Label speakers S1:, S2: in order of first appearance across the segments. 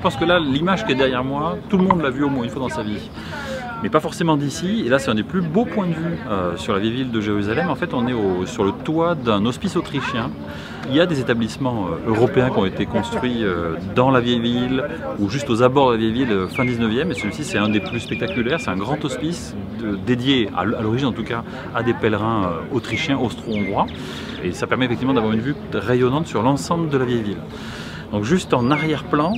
S1: pense que là, l'image qui est derrière moi, tout le monde l'a vue au moins une fois dans sa vie. Mais pas forcément d'ici, et là c'est un des plus beaux points de vue sur la vieille ville de Jérusalem. En fait, on est sur le toit d'un hospice autrichien. Il y a des établissements européens qui ont été construits dans la vieille ville ou juste aux abords de la vieille ville fin 19e, et celui-ci c'est un des plus spectaculaires. C'est un grand hospice dédié, à l'origine en tout cas, à des pèlerins autrichiens, austro-hongrois, et ça permet effectivement d'avoir une vue rayonnante sur l'ensemble de la vieille ville. Donc juste en arrière-plan,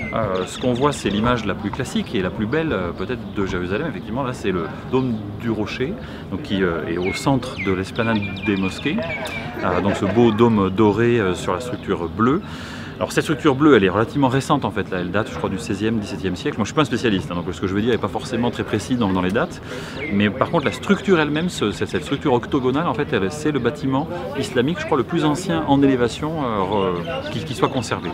S1: ce qu'on voit c'est l'image la plus classique et la plus belle peut-être de Jérusalem. Effectivement là c'est le dôme du rocher, donc, qui est au centre de l'esplanade des mosquées. Donc ce beau dôme doré sur la structure bleue. Alors cette structure bleue elle est relativement récente en fait, là, elle date je crois du 16e, 17e siècle. Moi je ne suis pas un spécialiste, hein, donc ce que je veux dire n'est pas forcément très précis dans les dates. Mais par contre la structure elle-même, cette structure octogonale en fait, c'est le bâtiment islamique je crois le plus ancien en élévation qui soit conservé.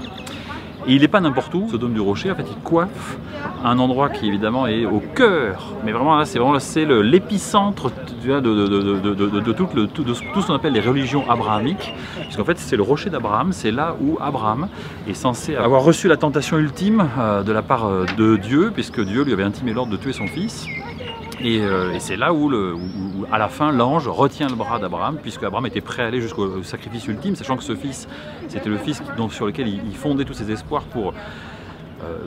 S1: Et il n'est pas n'importe où, ce dôme du rocher, en fait il coiffe un endroit qui évidemment est au cœur, mais vraiment là c'est l'épicentre de tout ce qu'on appelle les religions abrahamiques, puisqu'en fait c'est le rocher d'Abraham, c'est là où Abraham est censé avoir reçu la tentation ultime de la part de Dieu, puisque Dieu lui avait intimé l'ordre de tuer son fils. Et c'est là où à la fin l'ange retient le bras d'Abraham, puisque Abraham était prêt à aller jusqu'au sacrifice ultime, sachant que ce fils, c'était le fils sur lequel il fondait tous ses espoirs pour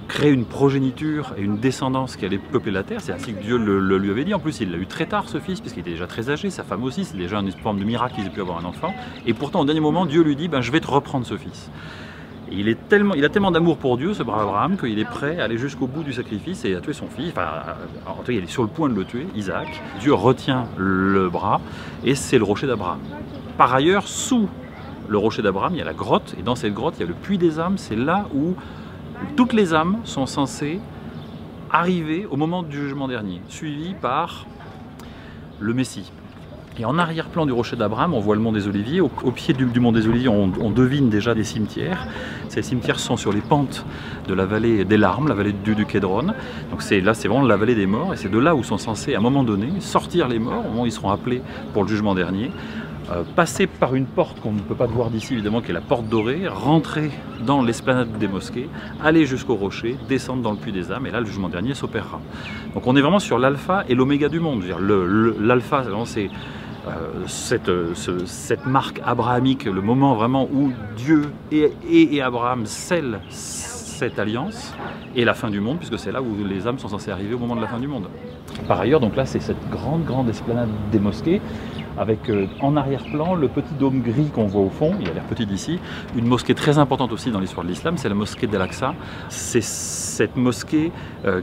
S1: créer une progéniture et une descendance qui allait peupler la terre. C'est ainsi que Dieu le lui avait dit. En plus il l'a eu très tard ce fils, puisqu'il était déjà très âgé, sa femme aussi, c'est déjà une forme de miracle qu'ils aient pu avoir un enfant. Et pourtant au dernier moment Dieu lui dit je vais te reprendre ce fils. Et il a tellement d'amour pour Dieu, ce brave Abraham, qu'il est prêt à aller jusqu'au bout du sacrifice et à tuer son fils. Enfin, en tout cas, il est sur le point de le tuer, Isaac. Dieu retient le bras et c'est le rocher d'Abraham. Par ailleurs, sous le rocher d'Abraham, il y a la grotte, et dans cette grotte, il y a le puits des âmes. C'est là où toutes les âmes sont censées arriver au moment du jugement dernier, suivies par le Messie. Et en arrière-plan du rocher d'Abraham, on voit le mont des Oliviers. Au pied du mont des Oliviers, on devine déjà des cimetières. Ces cimetières sont sur les pentes de la vallée des larmes, la vallée du Kédron. Donc là, c'est vraiment la vallée des morts. Et c'est de là où sont censés, à un moment donné, sortir les morts, au moment où ils seront appelés pour le jugement dernier. Passer par une porte qu'on ne peut pas voir d'ici évidemment, qui est la porte dorée, rentrer dans l'esplanade des mosquées, aller jusqu'au rocher, descendre dans le puits des âmes, et là le jugement dernier s'opérera. Donc on est vraiment sur l'alpha et l'oméga du monde. L'alpha, c'est cette marque abrahamique, le moment vraiment où Dieu et Abraham scellent cette alliance, et la fin du monde, puisque c'est là où les âmes sont censées arriver au moment de la fin du monde. Par ailleurs, donc là c'est cette grande esplanade des mosquées, avec en arrière-plan le petit dôme gris qu'on voit au fond, il a l'air petit d'ici, une mosquée très importante aussi dans l'histoire de l'islam, c'est la mosquée d'Al-Aqsa. C'est cette mosquée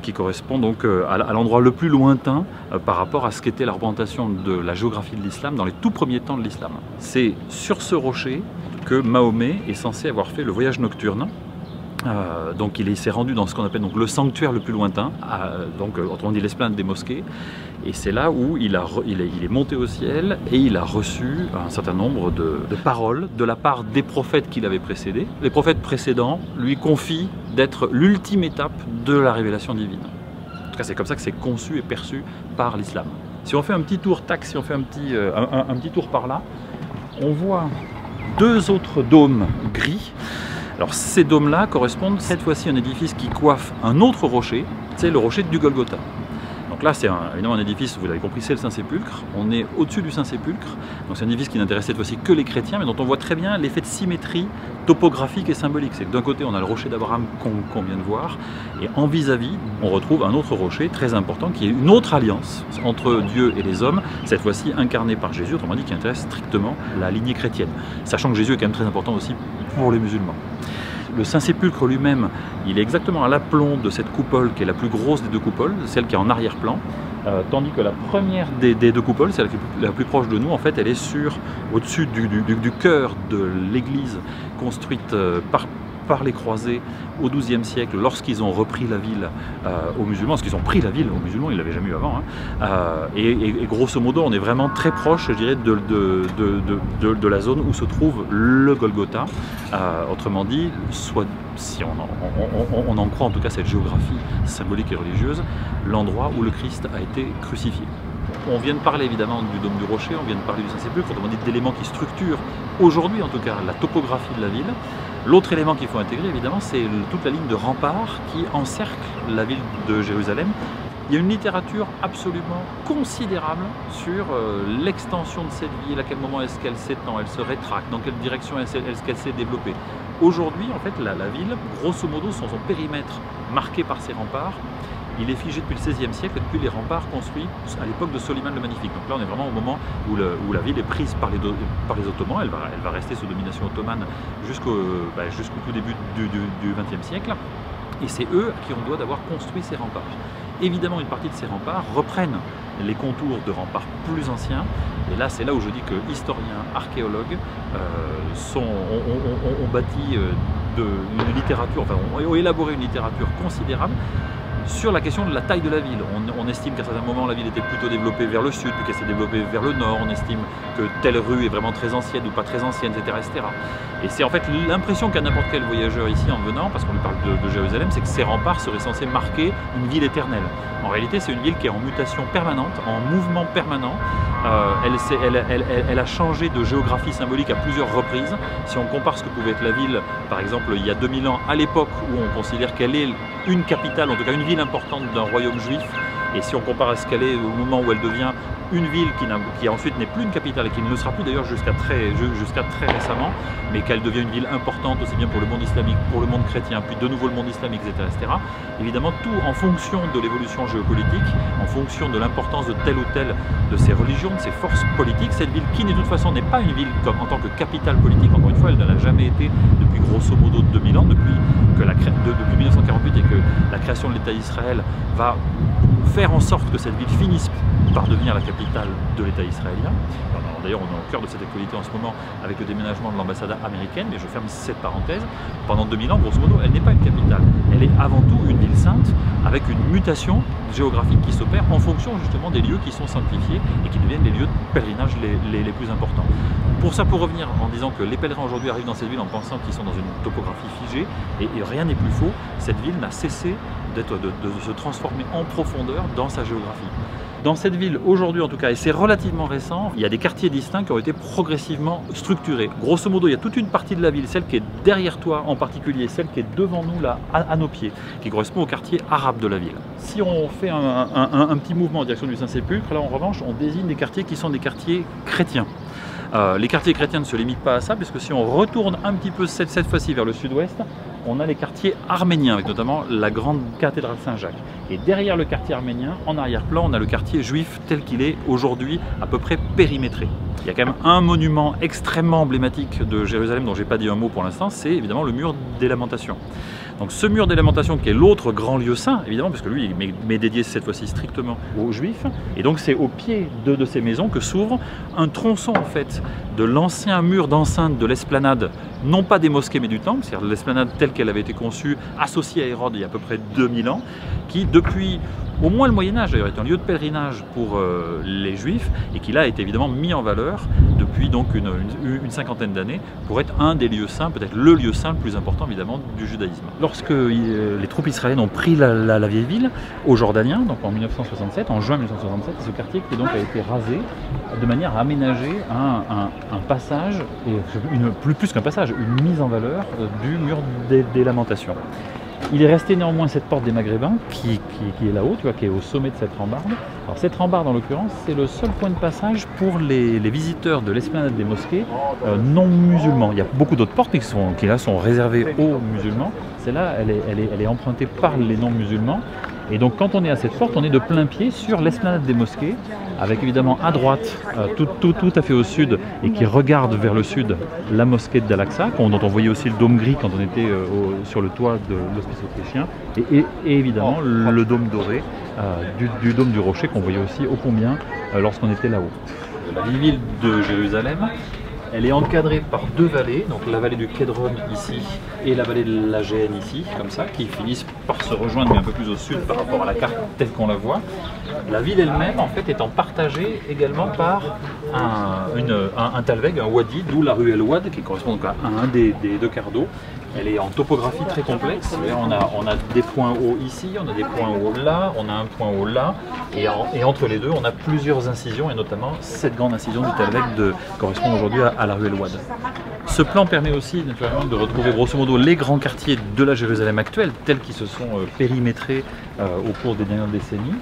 S1: qui correspond donc à l'endroit le plus lointain par rapport à ce qu'était la représentation de la géographie de l'islam dans les tout premiers temps de l'islam. C'est sur ce rocher que Mahomet est censé avoir fait le voyage nocturne. Donc il s'est rendu dans ce qu'on appelle donc le sanctuaire le plus lointain, donc autrement dit l'esplanade des mosquées, et c'est là où il est monté au ciel et il a reçu un certain nombre de paroles de la part des prophètes qui l'avaient précédé. Les prophètes précédents lui confient d'être l'ultime étape de la révélation divine. En tout cas c'est comme ça que c'est conçu et perçu par l'islam. Si on fait un petit tour, si on fait un petit tour par là, on voit deux autres dômes gris. Alors ces dômes-là correspondent cette fois-ci à un édifice qui coiffe un autre rocher, c'est le rocher du Golgotha. Donc là c'est évidemment un édifice, vous l'avez compris, c'est le Saint-Sépulcre, on est au-dessus du Saint-Sépulcre, donc c'est un édifice qui n'intéresse cette fois-ci que les chrétiens, mais dont on voit très bien l'effet de symétrie topographique et symbolique. C'est que d'un côté on a le rocher d'Abraham qu'on vient de voir, et en vis-à-vis on retrouve un autre rocher très important qui est une autre alliance entre Dieu et les hommes, cette fois-ci incarné par Jésus, autrement dit qui intéresse strictement la lignée chrétienne, sachant que Jésus est quand même très important aussi pour les musulmans. Le Saint-Sépulcre lui-même, il est exactement à l'aplomb de cette coupole qui est la plus grosse des deux coupoles, celle qui est en arrière-plan, tandis que la première des deux coupoles, celle la plus proche de nous, en fait, elle est au-dessus du cœur de l'église construite par les croisés au XIIe siècle, lorsqu'ils ont repris la ville aux musulmans, parce qu'ils ont pris la ville aux musulmans, ils ne l'avaient jamais eu avant, hein. Et grosso modo, on est vraiment très proche, je dirais, de la zone où se trouve le Golgotha. Autrement dit, si on en croit en tout cas cette géographie symbolique et religieuse, l'endroit où le Christ a été crucifié. On vient de parler évidemment du dôme du rocher, on vient de parler du Saint-Sépulcre, autrement dit d'éléments qui structurent aujourd'hui en tout cas la topographie de la ville. L'autre élément qu'il faut intégrer, évidemment, c'est toute la ligne de remparts qui encercle la ville de Jérusalem. Il y a une littérature absolument considérable sur l'extension de cette ville, à quel moment est-ce qu'elle s'étend, elle se rétracte, dans quelle direction est-ce qu'elle s'est développée. Aujourd'hui, en fait, la ville, grosso modo, son périmètre marqué par ses remparts, il est figé depuis le XVIe siècle, depuis les remparts construits à l'époque de Soliman le Magnifique. Donc là, on est vraiment au moment où la ville est prise par les Ottomans. Elle va rester sous domination ottomane jusqu'au tout début du XXe siècle. Et c'est eux à qui on doit d'avoir construit ces remparts. Évidemment, une partie de ces remparts reprennent les contours de remparts plus anciens. Et là, c'est là où je dis que historiens, archéologues ont bâti une littérature, enfin, ont élaboré une littérature considérable sur la question de la taille de la ville. On estime qu'à certains moments la ville était plutôt développée vers le sud, puis qu'elle s'est développée vers le nord. On estime que telle rue est vraiment très ancienne ou pas très ancienne, etc. etc. Et c'est en fait l'impression qu'a n'importe quel voyageur ici en venant, parce qu'on lui parle de Jérusalem, c'est que ces remparts seraient censés marquer une ville éternelle. En réalité, c'est une ville qui est en mutation permanente, en mouvement permanent. Elle a changé de géographie symbolique à plusieurs reprises. Si on compare ce que pouvait être la ville, par exemple, il y a 2000 ans, à l'époque où on considère qu'elle est une capitale, en tout cas une ville importante d'un royaume juif, et si on compare à ce qu'elle est au moment où elle devient une ville qui ensuite n'est plus une capitale et qui ne le sera plus d'ailleurs jusqu'à très récemment, mais qu'elle devient une ville importante aussi bien pour le monde islamique, pour le monde chrétien, puis de nouveau le monde islamique, etc. etc. Évidemment, tout en fonction de l'évolution géopolitique, en fonction de l'importance de telle ou telle de ces religions, de ces forces politiques, cette ville qui de toute façon n'est pas une ville comme en tant que capitale politique, encore une fois, elle ne l'a jamais été depuis grosso modo 2000 ans, depuis 1948 et que la création de l'État d'Israël va faire en sorte que cette ville finisse par devenir la capitale de l'État israélien. D'ailleurs, on est au cœur de cette actualité en ce moment avec le déménagement de l'ambassade américaine, mais je ferme cette parenthèse. Pendant 2000 ans, grosso modo, elle n'est pas une capitale. Elle est avant tout une ville sainte avec une mutation géographique qui s'opère en fonction justement des lieux qui sont sanctifiés et qui deviennent les lieux de pèlerinage les plus importants. Pour revenir en disant que les pèlerins aujourd'hui arrivent dans cette ville en pensant qu'ils sont dans une topographie figée, et rien n'est plus faux, cette ville n'a cessé de se transformer en profondeur dans sa géographie. Dans cette ville, aujourd'hui en tout cas, et c'est relativement récent, il y a des quartiers distincts qui ont été progressivement structurés. Grosso modo, il y a toute une partie de la ville, celle qui est derrière toi en particulier, celle qui est devant nous là, à nos pieds, qui correspond au quartier arabe de la ville. Si on fait un petit mouvement en direction du Saint-Sépulcre, là en revanche, on désigne des quartiers qui sont des quartiers chrétiens. Les quartiers chrétiens ne se limitent pas à ça, puisque si on retourne un petit peu cette fois-ci vers le sud-ouest, on a les quartiers arméniens, avec notamment la grande cathédrale Saint-Jacques. Et derrière le quartier arménien, en arrière-plan, on a le quartier juif tel qu'il est aujourd'hui, à peu près périmétré. Il y a quand même un monument extrêmement emblématique de Jérusalem dont je n'ai pas dit un mot pour l'instant, c'est évidemment le mur des Lamentations. Donc ce mur des Lamentations qui est l'autre grand lieu saint, évidemment, parce que lui il est dédié cette fois-ci strictement aux Juifs, et donc c'est au pied de ces maisons que s'ouvre un tronçon en fait de l'ancien mur d'enceinte de l'esplanade, non pas des mosquées mais du temple, c'est-à-dire l'esplanade telle qu'elle avait été conçue, associée à Hérode il y a à peu près 2000 ans, qui depuis au moins le Moyen-Âge d'ailleurs est un lieu de pèlerinage pour les Juifs et qui là a été évidemment mis en valeur depuis donc une cinquantaine d'années pour être un des lieux saints, peut-être le lieu saint le plus important évidemment du judaïsme. Lorsque les troupes israéliennes ont pris la vieille ville aux Jordaniens, donc en 1967, en juin 1967, ce quartier qui donc a été rasé de manière à aménager un passage, et plus qu'un passage, une mise en valeur du mur des Lamentations. Il est resté néanmoins cette porte des Maghrébins qui est là-haut, tu vois, qui est au sommet de cette rambarde. Alors cette rambarde en l'occurrence, c'est le seul point de passage pour les visiteurs de l'esplanade des mosquées non musulmans. Il y a beaucoup d'autres portes qui là sont réservées aux musulmans. Celle-là, elle est empruntée par les non-musulmans. Et donc quand on est à cette porte, on est de plein pied sur l'esplanade des mosquées, avec évidemment à droite, tout à fait au sud, et qui regarde vers le sud, la mosquée d'Al-Aqsa, dont on voyait aussi le dôme gris quand on était sur le toit de l'hospice autrichien, et évidemment le dôme doré du dôme du rocher qu'on voyait aussi ô combien lorsqu'on était là-haut. La ville de Jérusalem, elle est encadrée par deux vallées, donc la vallée du Kédron ici et la vallée de la Géhenne ici, comme ça, qui finissent par se rejoindre mais un peu plus au sud par rapport à la carte telle qu'on la voit. La ville elle-même en fait étant partagée également par un talweg, un wadi, d'où la rue El Ouad qui correspond donc à un des deux quarts d'eau. Elle est en topographie très complexe. On a des points hauts ici, on a des points hauts là, on a un point haut là, et entre les deux, on a plusieurs incisions, et notamment cette grande incision du talweg correspond aujourd'hui à la rue El Ouad. Ce plan permet aussi naturellement de retrouver grosso modo les grands quartiers de la Jérusalem actuelle, tels qu'ils se sont périmétrés au cours des dernières décennies,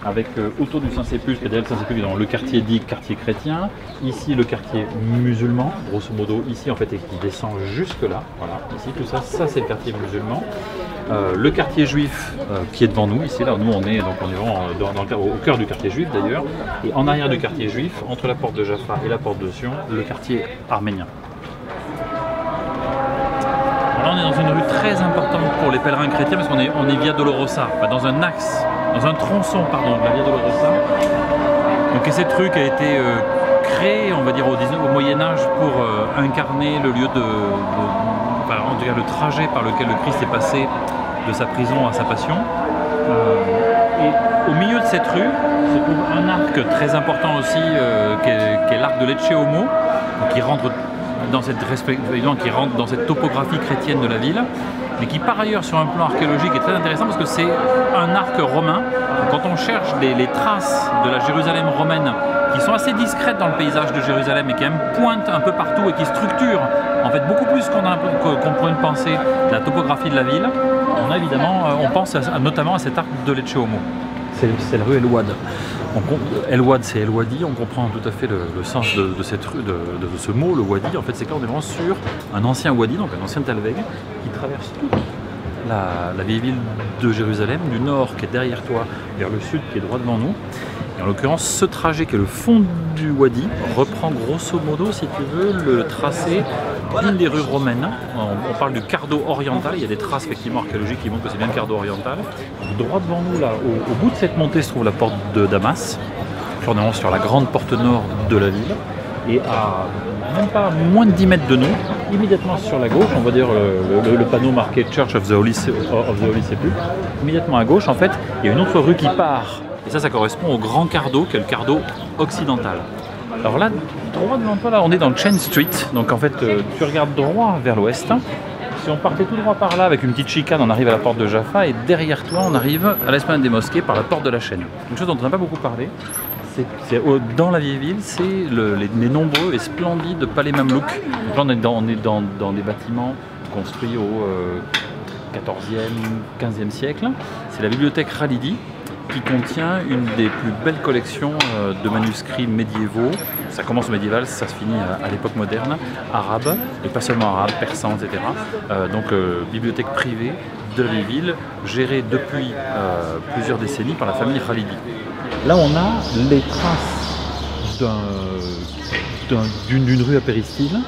S1: avec autour du Saint-Sépulcre, et derrière le Saint-Sépulcre, dans le quartier dit quartier chrétien, ici le quartier musulman, grosso modo ici en fait, et qui descend jusque là, voilà, ici tout ça, ça c'est le quartier musulman. Le quartier juif qui est devant nous, ici là, nous on est vraiment au cœur du quartier juif d'ailleurs, et en arrière du quartier juif, entre la porte de Jaffa et la porte de Sion, le quartier arménien. Là on est dans une rue très importante pour les pèlerins chrétiens parce qu'on est Via Dolorosa, dans un axe, dans un tronçon pardon, de la Via Dolorosa. Donc, et cette rue qui a été créée, on va dire au Moyen-Âge pour incarner le lieu en tout cas le trajet par lequel le Christ est passé de sa prison à sa passion. Et au milieu de cette rue se trouve un arc très important aussi qui est l'arc de Lecce Homo, qui rentre dans cette topographie chrétienne de la ville, mais qui par ailleurs sur un plan archéologique est très intéressant parce que c'est un arc romain. Quand on cherche les traces de la Jérusalem romaine qui sont assez discrètes dans le paysage de Jérusalem et qui pointent un peu partout et qui structurent en fait beaucoup plus qu'on pourrait penser la topographie de la ville, on pense notamment à cet arc de Lecce Homo. C'est la rue El Ouad. El Ouad, c'est El Wadi, on comprend tout à fait le sens de ce mot, le Wadi. En fait, c'est qu'on est vraiment sur un ancien Wadi, donc un ancien Talweg, qui traverse toute la vieille ville de Jérusalem, du nord qui est derrière toi, vers le sud qui est droit devant nous. Et en l'occurrence, ce trajet qui est le fond du Wadi reprend grosso modo, si tu veux, le tracé d'une des rues romaines. On parle du Cardo oriental, il y a des traces effectivement archéologiques qui montrent que c'est bien le Cardo oriental. Droit devant nous, là, au bout de cette montée se trouve la porte de Damas. On est sur la grande porte nord de la ville. Et à même pas moins de 10 mètres de nous, immédiatement sur la gauche, on va dire le panneau marqué Church of the Holy Sepulchre. Immédiatement à gauche, en fait, il y a une autre rue qui part. Et ça correspond au grand Cardo, qui est le Cardo occidental. Alors là, droit devant toi, là, on est dans Chain Street. Donc en fait, tu regardes droit vers l'ouest. Si on partait tout droit par là, avec une petite chicane, on arrive à la porte de Jaffa. Et derrière toi, on arrive à l'esplanade des mosquées par la porte de la Chaîne. Une chose dont on n'a pas beaucoup parlé, dans la vieille ville, c'est les nombreux et splendides palais mamelouks. Donc là, on est dans des bâtiments construits au 14e, 15e siècle. C'est la bibliothèque Khalidi, qui contient une des plus belles collections de manuscrits médiévaux. Ça commence au médiéval, ça se finit à l'époque moderne, arabe, et pas seulement arabe, persan, etc. Bibliothèque privée de la vieille ville, gérée depuis plusieurs décennies par la famille Khalidi. Là, on a les traces d'une rue à péristyle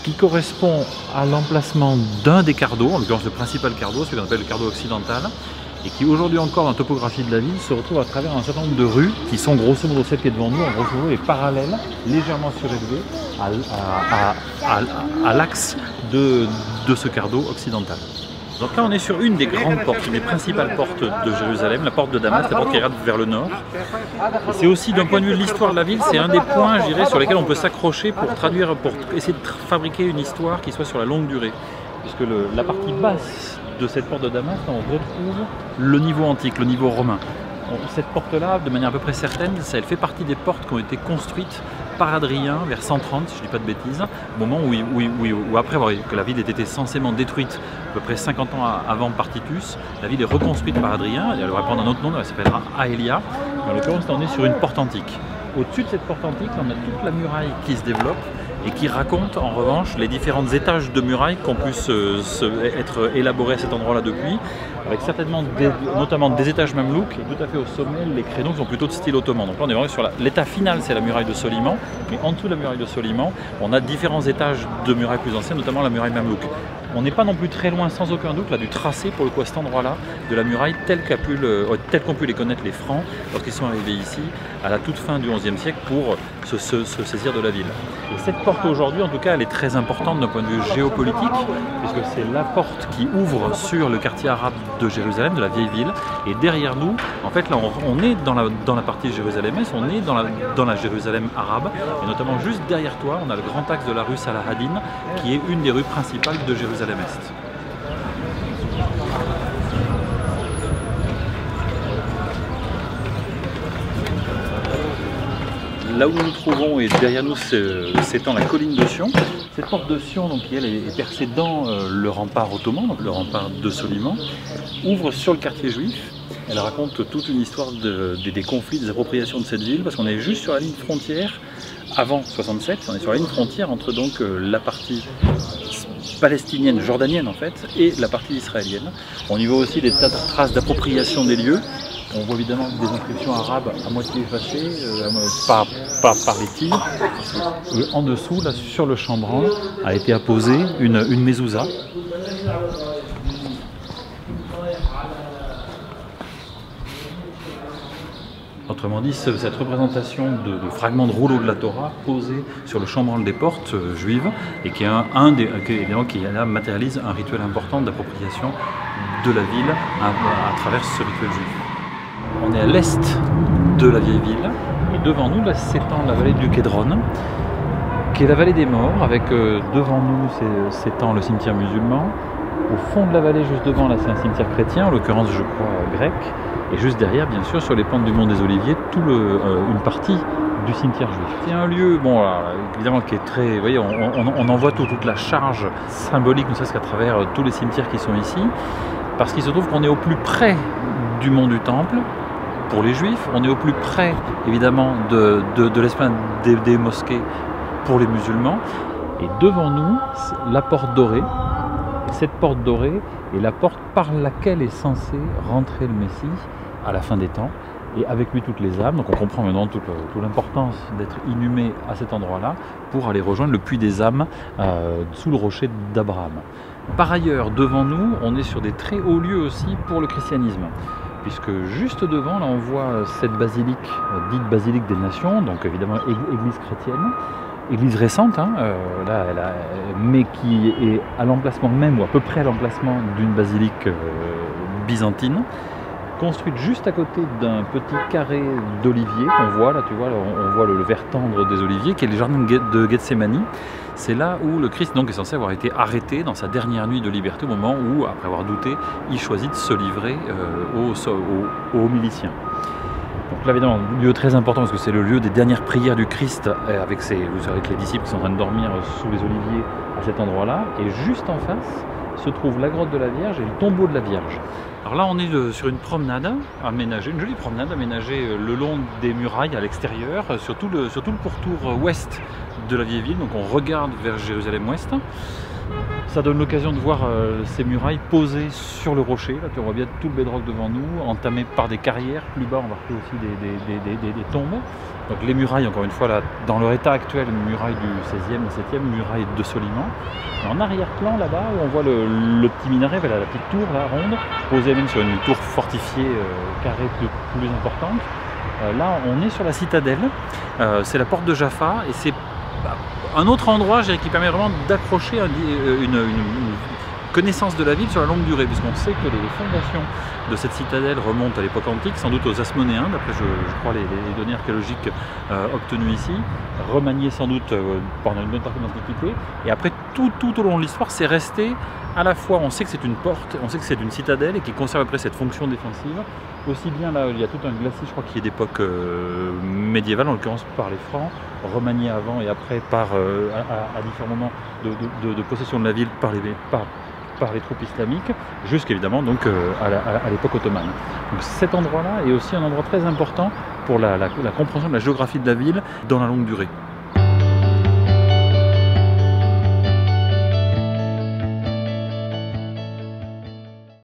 S1: qui correspond à l'emplacement d'un des cardos, en l'occurrence le principal cardo, celui qu'on appelle le cardo occidental, et qui aujourd'hui encore dans la topographie de la ville se retrouve à travers un certain nombre de rues qui sont grosso modo celles qui est devant nous, en grosso modo les parallèles, légèrement surélevées à l'axe de ce cardo occidental. Donc là on est sur une des grandes portes, une des principales portes de Jérusalem, la porte de Damas, la porte qui regarde vers le nord. C'est aussi d'un point de vue de l'histoire de la ville, c'est un des points je dirais sur lesquels on peut s'accrocher pour essayer de fabriquer une histoire qui soit sur la longue durée. Puisque la partie basse de cette porte de Damas, on retrouve le niveau antique, le niveau romain. Cette porte-là, de manière à peu près certaine, elle fait partie des portes qui ont été construites par Hadrien vers 130, si je ne dis pas de bêtises, au moment où après que la ville ait été censément détruite, à peu près 50 ans avant par Titus, la ville est reconstruite par Hadrien, elle va prendre un autre nom, elle s'appellera Aelia. En l'occurrence, on est sur une porte antique. Au-dessus de cette porte antique, on a toute la muraille qui se développe et qui raconte en revanche les différents étages de murailles qui ont pu être élaborés à cet endroit-là depuis, avec certainement notamment des étages mamelouks et tout à fait au sommet les créneaux qui sont plutôt de style ottoman. Donc là on est vraiment sur l'état final, c'est la muraille de Soliman, mais en dessous de la muraille de Soliman, on a différents étages de murailles plus anciennes, notamment la muraille mamelouk. On n'est pas non plus très loin, sans aucun doute, là, du tracé pour le coup à cet endroit-là de la muraille telle qu'ont pu les connaître les Francs lorsqu'ils sont arrivés ici à la toute fin du XIe siècle pour se saisir de la ville. Et cette porte aujourd'hui, en tout cas, elle est très importante d'un point de vue géopolitique, puisque c'est la porte qui ouvre sur le quartier arabe de Jérusalem, de la vieille ville. Et derrière nous, en fait, là, on est dans la partie jérusalemaise, on est dans la Jérusalem arabe, et notamment juste derrière toi, on a le grand axe de la rue Salahadin, qui est une des rues principales de Jérusalem Est. là où nous nous trouvons et derrière nous s'étend la colline de Sion. Cette porte de Sion, donc, qui elle est percée dans le rempart ottoman, donc le rempart de Soliman, ouvre sur le quartier juif. Elle raconte toute une histoire des conflits, des appropriations de cette ville, parce qu'on est juste sur la ligne frontière, avant 67, on est sur la ligne frontière entre donc la partie palestinienne, jordanienne en fait, et la partie israélienne. On y voit aussi des tas de traces d'appropriation des lieux. On voit évidemment des inscriptions arabes à moitié effacées par les tirs. Et en dessous, là, sur le chambranle, a été apposée une mezouza. Autrement dit, cette représentation de fragments de rouleaux de la Torah posés sur le chambranle des portes juives et qui matérialise un rituel important d'appropriation de la ville à travers ce rituel juif. On est à l'est de la vieille ville et devant nous s'étend la vallée du Kédron, qui est la vallée des morts, avec devant nous s'étend le cimetière musulman. Au fond de la vallée, juste devant, là c'est un cimetière chrétien, en l'occurrence je crois grec, et juste derrière, bien sûr, sur les pentes du mont des Oliviers, une partie du cimetière juif. C'est un lieu, bon, alors, évidemment, qui est très, vous voyez, on en voit toute la charge symbolique, ne serait-ce qu'à travers tous les cimetières qui sont ici, parce qu'il se trouve qu'on est au plus près du mont du Temple. Pour les juifs, on est au plus près évidemment de l'esplanade des mosquées pour les musulmans, et devant nous la porte dorée. Cette porte dorée est la porte par laquelle est censé rentrer le Messie à la fin des temps, et avec lui toutes les âmes. Donc on comprend maintenant toute l'importance d'être inhumé à cet endroit-là pour aller rejoindre le puits des âmes sous le rocher d'Abraham. Par ailleurs, devant nous, on est sur des très hauts lieux aussi pour le christianisme, puisque juste devant, là, on voit cette basilique, dite basilique des nations, donc évidemment église chrétienne, église récente, mais qui est à l'emplacement même, ou à peu près à l'emplacement d'une basilique byzantine, construite juste à côté d'un petit carré d'oliviers qu'on voit, là tu vois, on voit le vert tendre des oliviers, qui est le jardin de Gethsémanie. C'est là où le Christ donc est censé avoir été arrêté dans sa dernière nuit de liberté, au moment où, après avoir douté, il choisit de se livrer aux miliciens. Donc là évidemment, lieu très important parce que c'est le lieu des dernières prières du Christ avec les disciples qui sont en train de dormir sous les oliviers à cet endroit-là. Et juste en face se trouve la grotte de la Vierge et le tombeau de la Vierge. Alors là on est sur une promenade aménagée, une jolie promenade aménagée le long des murailles à l'extérieur, sur tout le pourtour ouest de la vieille ville, donc on regarde vers Jérusalem-Ouest. Ça donne l'occasion de voir ces murailles posées sur le rocher. Là, tu vois bien tout le bedrock devant nous, entamé par des carrières. Plus bas, on va retrouver aussi des tombes. Donc les murailles, encore une fois, là, dans leur état actuel, murailles du 16e et 7e, murailles de Soliman. Et en arrière-plan, là-bas, où on voit le petit minaret, voilà, la petite tour là, ronde, posée même sur une tour fortifiée carrée plus importante. Là, on est sur la citadelle. C'est la porte de Jaffa et c'est un autre endroit qui permet vraiment d'accrocher une connaissance de la ville sur la longue durée, puisqu'on sait que les fondations de cette citadelle remontent à l'époque antique, sans doute aux Asmonéens, d'après je crois les données archéologiques obtenues ici, remaniées sans doute pendant une bonne partie de l'Antiquité, et après tout au long de l'histoire, c'est resté à la fois, on sait que c'est une porte, on sait que c'est une citadelle et qui conserve après cette fonction défensive, aussi bien là, il y a tout un glacis, je crois, qui est d'époque médiévale, en l'occurrence par les Francs, remanié avant et après à différents moments de possession de la ville par les troupes islamiques, jusqu'évidemment donc à l'époque ottomane. Donc cet endroit-là est aussi un endroit très important pour la compréhension de la géographie de la ville dans la longue durée.